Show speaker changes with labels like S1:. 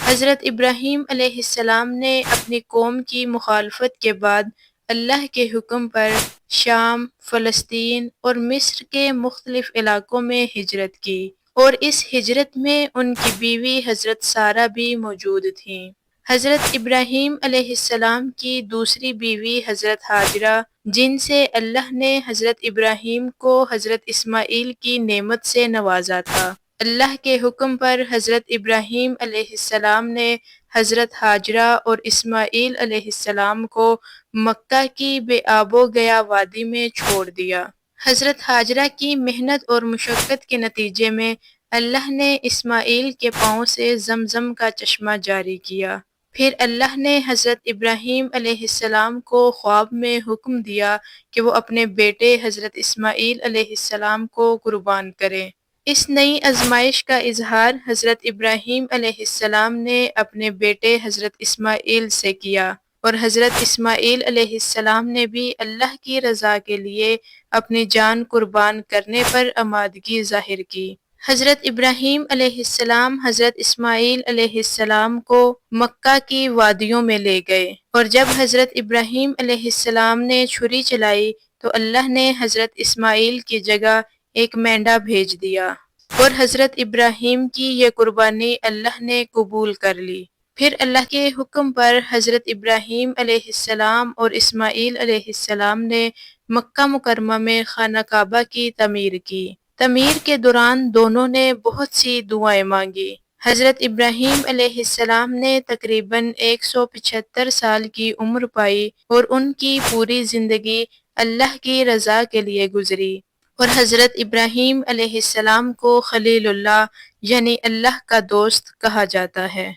S1: حضرت ابراہیم علیہ السلام نے اپنی قوم کی مخالفت کے بعد اللہ کے حکم پر شام، فلسطین اور مصر کے مختلف علاقوں میں ہجرت کی، اور اس ہجرت میں ان کی بیوی حضرت سارہ بھی موجود تھیں۔ حضرت ابراہیم علیہ السلام کی دوسری بیوی حضرت ہاجرہ، جن سے اللہ نے حضرت ابراہیم کو حضرت اسماعیل کی نعمت سے نوازا تھا۔ اللہ کے حکم پر حضرت ابراہیم علیہ السلام نے حضرت ہاجرہ اور اسماعیل علیہ السلام کو مکہ کی بے آب و گیا وادی میں چھوڑ دیا۔ حضرت ہاجرہ کی محنت اور مشقت کے نتیجے میں اللہ نے اسماعیل کے پاؤں سے زمزم کا چشمہ جاری کیا۔ پھر اللہ نے حضرت ابراہیم علیہ السلام کو خواب میں حکم دیا کہ وہ اپنے بیٹے حضرت اسماعیل علیہ السلام کو قربان کریں۔ اس نئی آزمائش کا اظہار حضرت ابراہیم علیہ السلام نے اپنے بیٹے حضرت اسماعیل سے کیا، اور حضرت اسماعیل علیہ السلام نے بھی اللہ کی رضا کے لیے اپنی جان قربان کرنے پر آمادگی ظاہر کی۔ حضرت ابراہیم علیہ السلام حضرت اسماعیل علیہ السلام کو مکہ کی وادیوں میں لے گئے، اور جب حضرت ابراہیم علیہ السلام نے چھری چلائی تو اللہ نے حضرت اسماعیل کی جگہ ایک مینڈا بھیج دیا، اور حضرت ابراہیم کی یہ قربانی اللہ نے قبول کر لی۔ پھر اللہ کے حکم پر حضرت ابراہیم علیہ السلام اور اسماعیل علیہ السلام نے مکہ مکرمہ میں خانہ کعبہ کی تعمیر کی۔ تعمیر کے دوران دونوں نے بہت سی دعائیں مانگی۔ حضرت ابراہیم علیہ السلام نے تقریباً 175 سال کی عمر پائی، اور ان کی پوری زندگی اللہ کی رضا کے لیے گزری، اور حضرت ابراہیم علیہ السلام کو خلیل اللہ یعنی اللہ کا دوست کہا جاتا ہے۔